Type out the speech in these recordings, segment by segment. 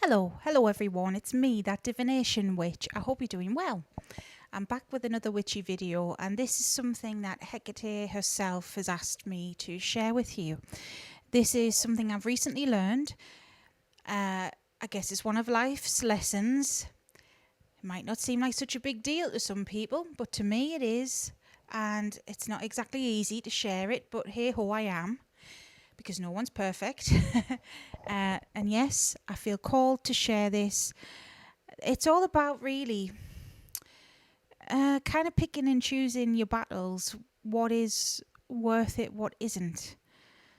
Hello everyone, it's me, that divination witch. I hope you're doing well. I'm back with another witchy video, and this is something that Hecate herself has asked me to share with you. This is something I've recently learned. I guess it's one of life's lessons. It might not seem like such a big deal to some people, but to me it is. And it's not exactly easy to share it, but hey ho, I am. Because no one's perfect. And yes, I feel called to share this. It's all about really kind of picking and choosing your battles. What is worth it, what isn't.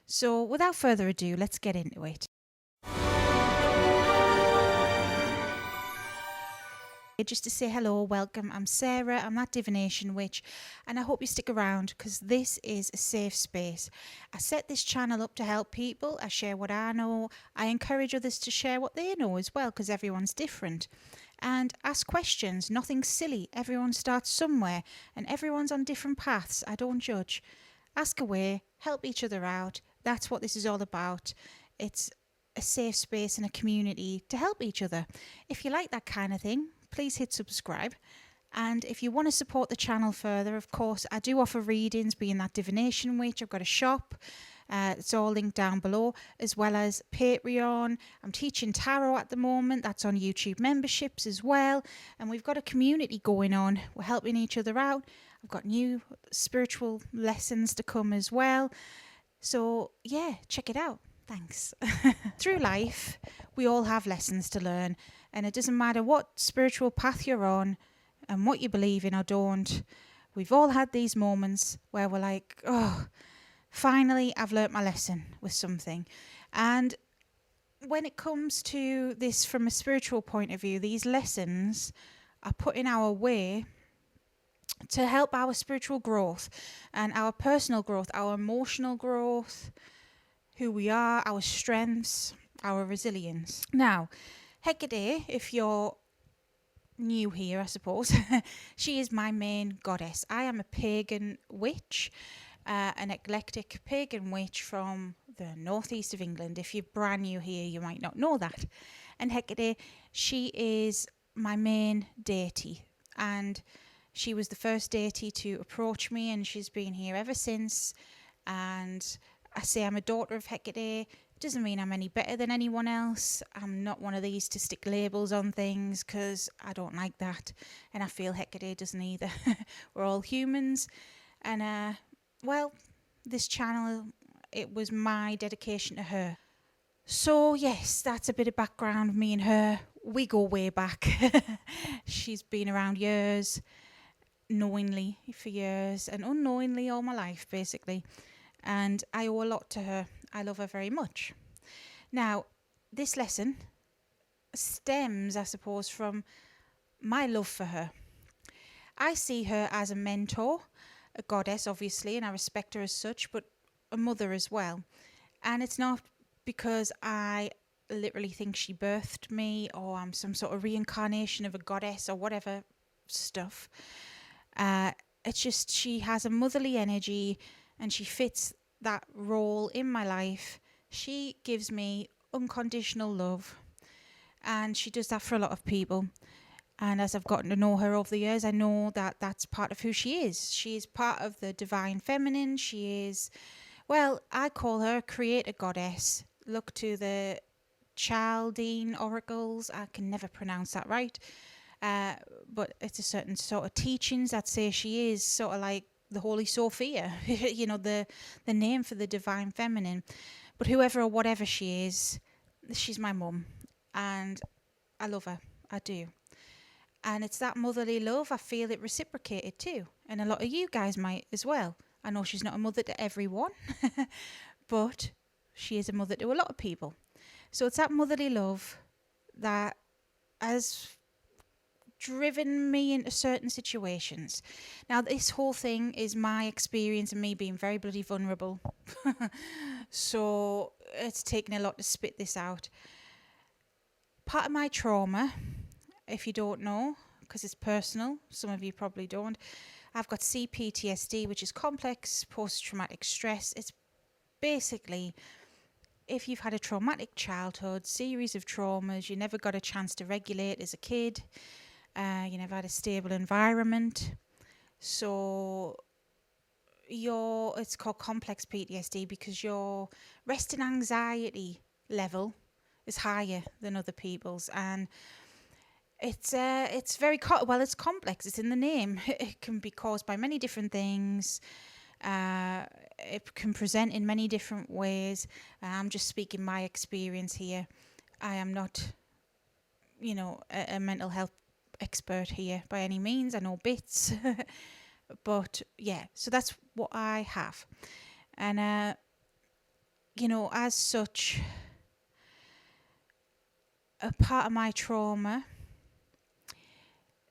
So without further ado, let's get into it. Just to say hello, welcome, I'm Sarah, I'm that divination witch, and I hope you stick around because this is a safe space. I set this channel up to help people. I share what I know. I encourage others to share what they know as well, because everyone's different. And ask questions, nothing silly. Everyone starts somewhere and everyone's on different paths. I don't judge. Ask away, help each other out. That's what this is all about. It's a safe space and a community to help each other. If you like that kind of thing, please hit subscribe. And if you want to support the channel further, of course, I do offer readings, being that divination witch. I've got a shop. It's all linked down below, as well as Patreon. I'm teaching tarot at the moment. That's on YouTube memberships as well. And we've got a community going on. We're helping each other out. I've got new spiritual lessons to come as well. So yeah, check it out. Thanks. Through life, we all have lessons to learn, and it doesn't matter what spiritual path you're on and what you believe in or don't. We've all had these moments where we're like, oh, finally I've learnt my lesson with something. And when it comes to this from a spiritual point of view, these lessons are put in our way to help our spiritual growth and our personal growth, our emotional growth, who we are, our strengths, our resilience. Now, Hecate, if you're new here, I suppose, she is my main goddess. I am a pagan witch, an eclectic pagan witch from the northeast of England. If you're brand new here, you might not know that. And Hecate, she is my main deity, and she was the first deity to approach me, and she's been here ever since. And I say I'm a daughter of Hecate. Doesn't mean I'm any better than anyone else. I'm not one of these to stick labels on things, because I don't like that, and I feel Hecate doesn't either. We're all humans, and well, this channel, it was my dedication to her. So yes, that's a bit of background. Me and her, we go way back. She's been around years, knowingly for years, and unknowingly all my life basically. And I owe a lot to her. I love her very much. Now, this lesson stems, I suppose, from my love for her. I see her as a mentor, a goddess, obviously, and I respect her as such, but a mother as well. And it's not because I literally think she birthed me, or I'm some sort of reincarnation of a goddess or whatever stuff. It's just she has a motherly energy, and she fits that role in my life. She gives me unconditional love, and she does that for a lot of people. And as I've gotten to know her over the years, I know that that's part of who she is. She is part of the divine feminine. She is, well, I call her creator goddess. Look to the Chaldean oracles. I can never pronounce that right. But it's a certain sort of teachings that say she is sort of like the Holy Sophia, you know, the name for the divine feminine. But whoever or whatever she is, she's my mum, and I love her. I do. And it's that motherly love, I feel it reciprocated too. And a lot of you guys might as well. I know she's not a mother to everyone, but she is a mother to a lot of people. So it's that motherly love that has driven me into certain situations. Now, this whole thing is my experience and me being very bloody vulnerable. So it's taken a lot to spit this out. Part of my trauma, if you don't know, because it's personal, some of you probably don't, I've got CPTSD, which is complex post-traumatic stress. It's basically if you've had a traumatic childhood, series of traumas, you never got a chance to regulate as a kid, you never had a stable environment, so it's called complex PTSD because your resting anxiety level is higher than other people's, and it's it's complex. It's in the name. It can be caused by many different things. It can present in many different ways. I'm just speaking my experience here. I am not, a mental health expert here by any means. I know bits, but yeah. So that's what I have, and as such, a part of my trauma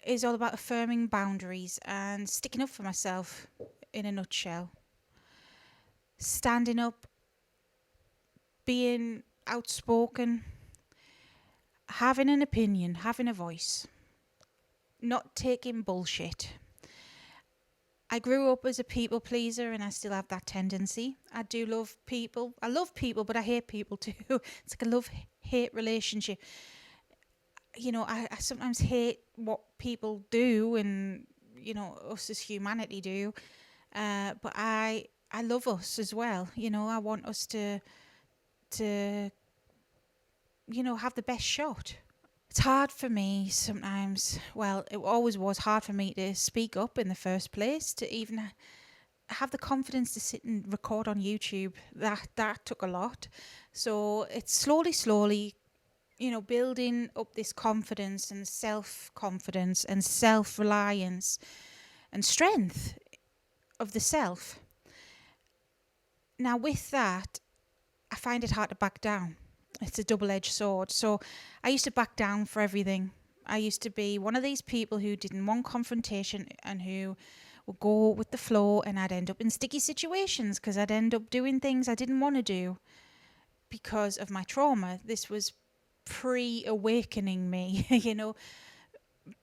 is all about affirming boundaries and sticking up for myself, in a nutshell. Standing up, being outspoken, having an opinion, having a voice, not taking bullshit. I grew up as a people pleaser and I still have that tendency. I do love people. I love people, but I hate people too. It's like a love-hate relationship. I sometimes hate what people do and, us as humanity do. But I love us as well. I want us to have the best shot. It's hard for me sometimes. Well, it always was hard for me to speak up in the first place, to even have the confidence to sit and record on YouTube. That took a lot. So it's slowly, building up this confidence and self-confidence and self-reliance and strength of the self. Now, with that, I find it hard to back down. It's a double-edged sword. So I used to back down for everything. I used to be one of these people who didn't want confrontation and who would go with the flow, and I'd end up in sticky situations because I'd end up doing things I didn't want to do because of my trauma. This was pre-awakening me,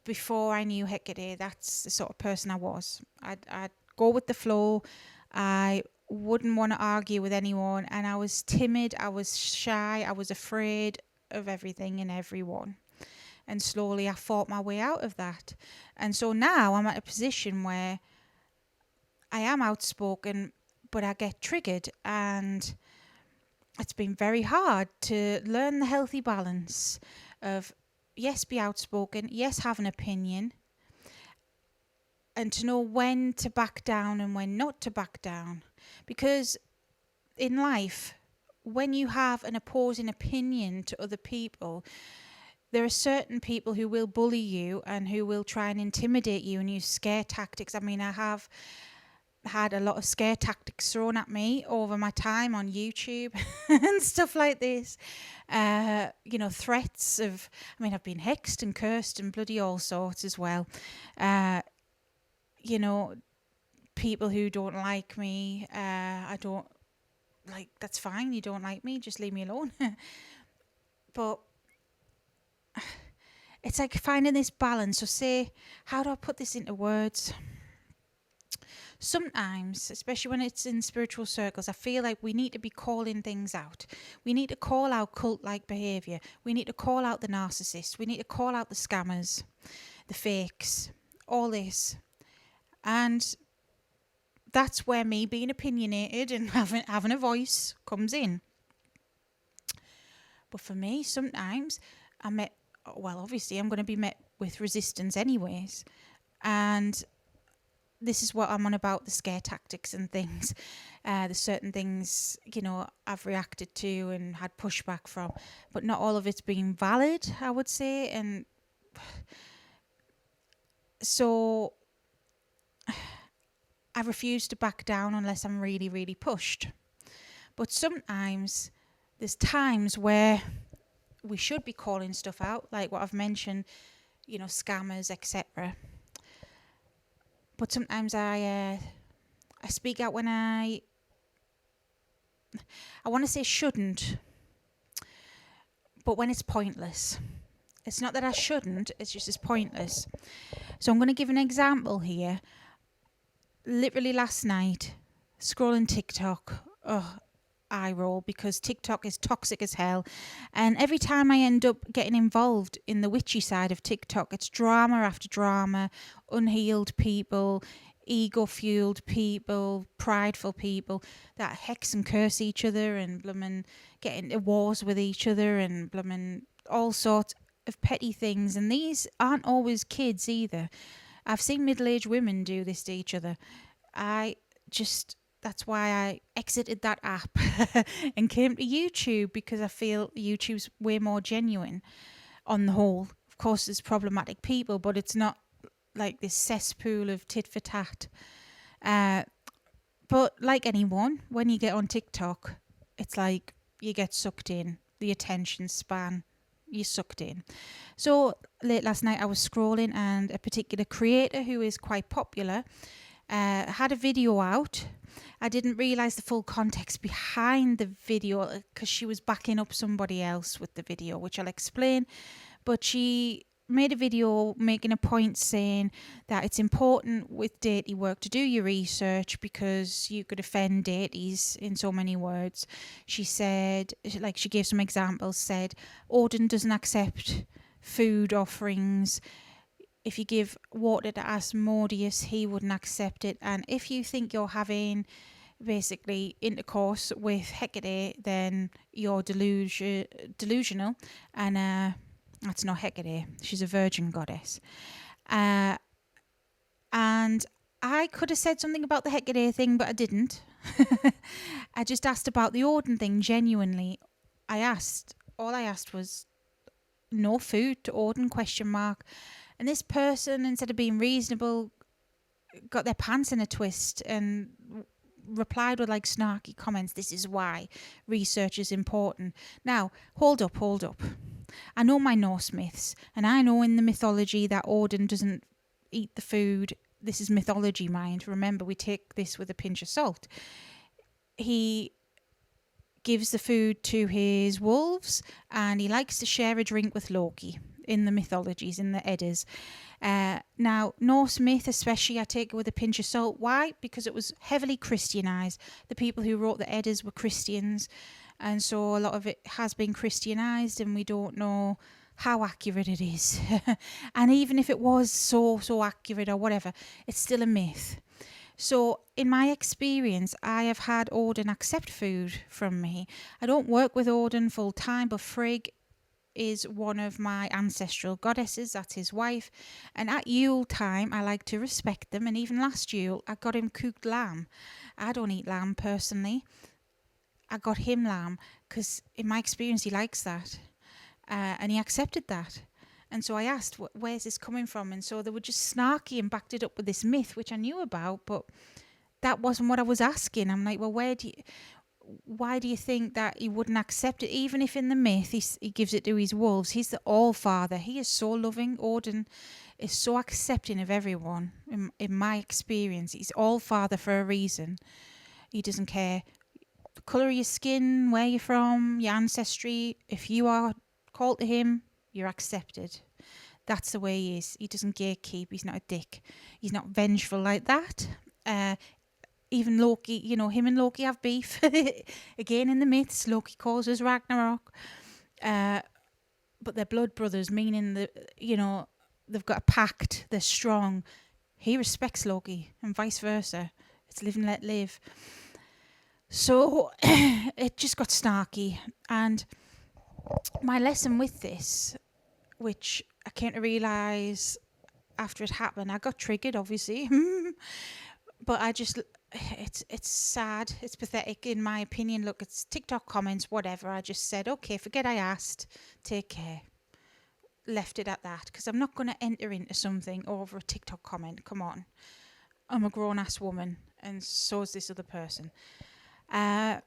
before I knew Hecate. That's the sort of person I was. I'd go with the flow. I wouldn't want to argue with anyone, and I was timid, I was shy, I was afraid of everything and everyone. And slowly I fought my way out of that. And so now I'm at a position where I am outspoken, but I get triggered, and it's been very hard to learn the healthy balance of, yes, be outspoken, yes, have an opinion, and to know when to back down and when not to back down. Because in life, when you have an opposing opinion to other people, there are certain people who will bully you and who will try and intimidate you and use scare tactics. I mean, I have had a lot of scare tactics thrown at me over my time on YouTube and stuff like this. Threats of, I've been hexed and cursed and bloody all sorts as well. People who don't like me, I don't like, that's fine, you don't like me, just leave me alone. But it's like finding this balance. So say, how do I put this into words? Sometimes, especially when it's in spiritual circles, I feel like we need to be calling things out. We need to call out cult-like behaviour. We need to call out the narcissists. We need to call out the scammers, the fakes, all this. And that's where me being opinionated and having a voice comes in. But for me, sometimes obviously I'm going to be met with resistance anyways. And this is what I'm on about, the scare tactics and things. There's certain things, I've reacted to and had pushback from, but not all of it's been valid, I would say. And so I refuse to back down unless I'm really, really pushed. But sometimes there's times where we should be calling stuff out, like what I've mentioned, scammers, etc. But sometimes I speak out when I want to say shouldn't, but when it's pointless. It's not that I shouldn't, it's just it's pointless. So I'm going to give an example here. Literally last night, scrolling TikTok, eye roll because TikTok is toxic as hell. And every time I end up getting involved in the witchy side of TikTok, it's drama after drama, unhealed people, ego fueled people, prideful people that hex and curse each other and bloomin' get into wars with each other and bloomin' all sorts of petty things. And these aren't always kids either. I've seen middle-aged women do this to each other. That's why I exited that app and came to YouTube, because I feel YouTube's way more genuine on the whole. Of course, there's problematic people, but it's not like this cesspool of tit for tat. But like anyone, when you get on TikTok, it's like you get sucked in, the attention span, you're sucked in. So late last night I was scrolling and a particular creator who is quite popular had a video out. I didn't realise the full context behind the video because she was backing up somebody else with the video, which I'll explain. But she made a video making a point saying that it's important with deity work to do your research because you could offend deities in so many words. She said, like she gave some examples, said Odin doesn't accept food offerings. If you give water to Asmodeus, he wouldn't accept it. And if you think you're having basically intercourse with Hecate, then you're delusional. And that's not Hecate. She's a virgin goddess. And I could have said something about the Hecate thing, but I didn't. I just asked about the Odin thing genuinely. All I asked was no food to Odin, ? And this person, instead of being reasonable, got their pants in a twist and replied with like snarky comments. This is why research is important. Now, hold up. I know my Norse myths, and I know in the mythology that Odin doesn't eat the food. This is mythology, mind. Remember, we take this with a pinch of salt. He gives the food to his wolves, and he likes to share a drink with Loki in the mythologies, in the Eddas. Now, Norse myth especially, I take it with a pinch of salt. Why? Because it was heavily Christianized. The people who wrote the Eddas were Christians, and so a lot of it has been Christianized, and we don't know how accurate it is. And even if it was so accurate or whatever, it's still a myth. So in my experience, I have had Odin accept food from me. I don't work with Odin full time, but Frigg is one of my ancestral goddesses. That's his wife. And at Yule time, I like to respect them. And even last Yule, I got him cooked lamb. I don't eat lamb personally. I got him lamb because in my experience, he likes that. And he accepted that. And so I asked, where's this coming from? And so they were just snarky and backed it up with this myth, which I knew about, but that wasn't what I was asking. I'm like, well, why do you think that he wouldn't accept it? Even if in the myth he gives it to his wolves, he's the all-father. He is so loving. Odin is so accepting of everyone. In my experience, he's all-father for a reason. He doesn't care the colour of your skin, where you're from, your ancestry. If you are called to him, you're accepted. That's the way he is. He doesn't gatekeep. He's not a dick. He's not vengeful like that. Even Loki, him and Loki have beef. Again, in the myths, Loki causes Ragnarok. But they're blood brothers, meaning they've got a pact. They're strong. He respects Loki, and vice versa. It's live and let live. So it just got snarky. And my lesson with this, which I came to realise after it happened, I got triggered, obviously. But it's sad, it's pathetic in my opinion. Look, it's TikTok comments, whatever. I just said, okay, forget I asked, take care. Left it at that, because I'm not going to enter into something over a TikTok comment. Come on. I'm a grown-ass woman, and so is this other person. But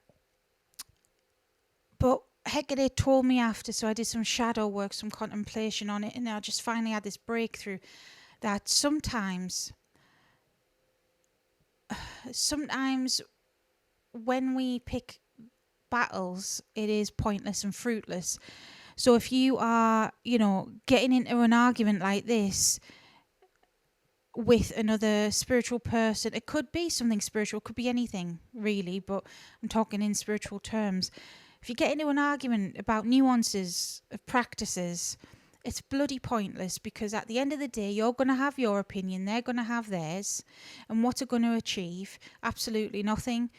Hecate told me after, so I did some shadow work, some contemplation on it, and I just finally had this breakthrough that sometimes when we pick battles, it is pointless and fruitless. So if you are, getting into an argument like this, with another spiritual person. It could be something spiritual, it could be anything really, but I'm talking in spiritual terms. If you get into an argument about nuances of practices, it's bloody pointless, because at the end of the day, you're going to have your opinion, they're going to have theirs, and what's it going to achieve? Absolutely nothing.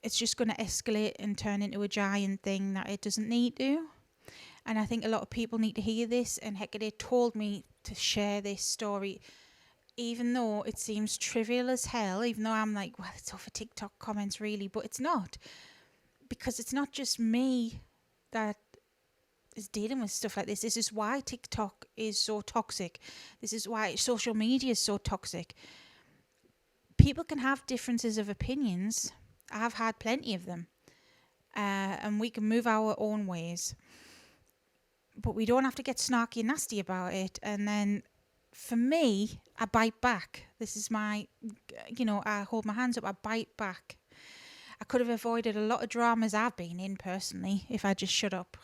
It's just going to escalate and turn into a giant thing that it doesn't need to. And I think a lot of people need to hear this, and Hecate told me to share this story, even though it seems trivial as hell, even though I'm like, well, it's all for TikTok comments really, but it's not. Because it's not just me that is dealing with stuff like this. This is why TikTok is so toxic. This is why social media is so toxic. People can have differences of opinions. I've had plenty of them. And we can move our own ways. But we don't have to get snarky and nasty about it. And then for me, I bite back. This is my, I hold my hands up, I bite back. I could have avoided a lot of dramas I've been in personally if I just shut up.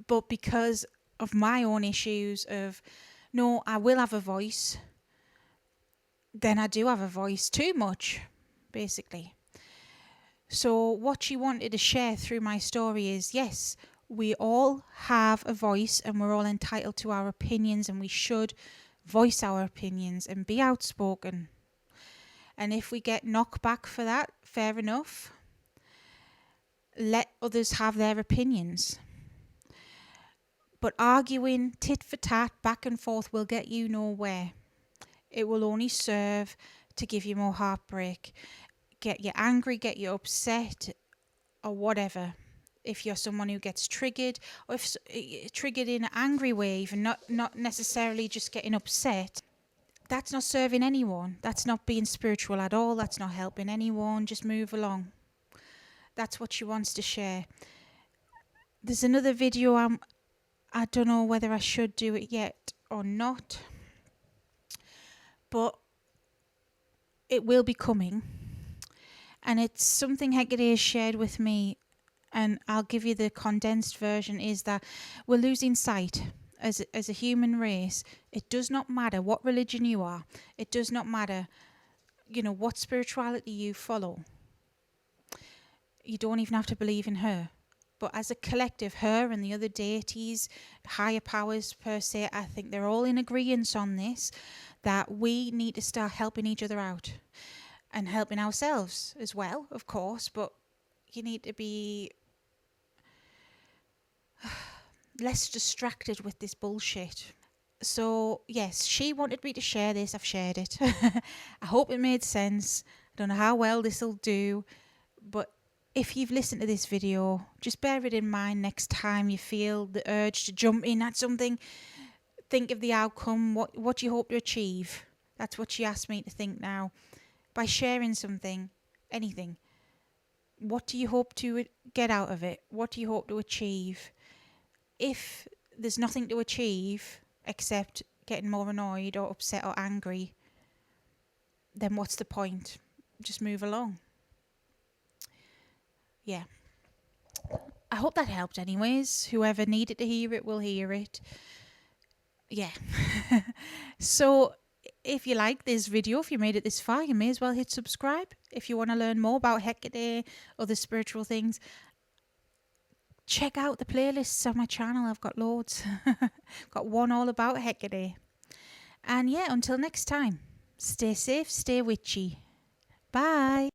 But because of my own issues of, no, I will have a voice, then I do have a voice too much, basically. So what she wanted to share through my story is, yes, we all have a voice and we're all entitled to our opinions, and we should voice our opinions and be outspoken. And if we get knocked back for that, fair enough. Let others have their opinions. But arguing tit for tat back and forth will get you nowhere. It will only serve to give you more heartbreak, get you angry, get you upset, or whatever. If you're someone who gets triggered, or if triggered in an angry way, even not necessarily just getting upset, that's not serving anyone. That's not being spiritual at all. That's not helping anyone. Just move along. That's what she wants to share. There's another video. I don't know whether I should do it yet or not, but it will be coming. And it's something Hecate has shared with me, and I'll give you the condensed version, is that we're losing sight as a human race. It does not matter what religion you are. It does not matter, what spirituality you follow. You don't even have to believe in her. But as a collective, her and the other deities, higher powers per se, I think they're all in agreement on this, that we need to start helping each other out and helping ourselves as well, of course, but you need to be less distracted with this bullshit. So yes, she wanted me to share this. I've shared it. I hope it made sense. I don't know how well this will do, but if you've listened to this video, just bear it in mind next time you feel the urge to jump in at something. Think of the outcome. What do you hope to achieve? That's what she asked me to think now. By sharing something, anything, what do you hope to get out of it? What do you hope to achieve? If there's nothing to achieve except getting more annoyed or upset or angry, then what's the point? Just move along. Yeah. I hope that helped anyways. Whoever needed to hear it will hear it. Yeah. So if you like this video, if you made it this far, you may as well hit subscribe. If you want to learn more about Hecate, other spiritual things, check out the playlists on my channel. I've got loads. Got one all about Hecate. And yeah, until next time, stay safe, stay witchy. Bye.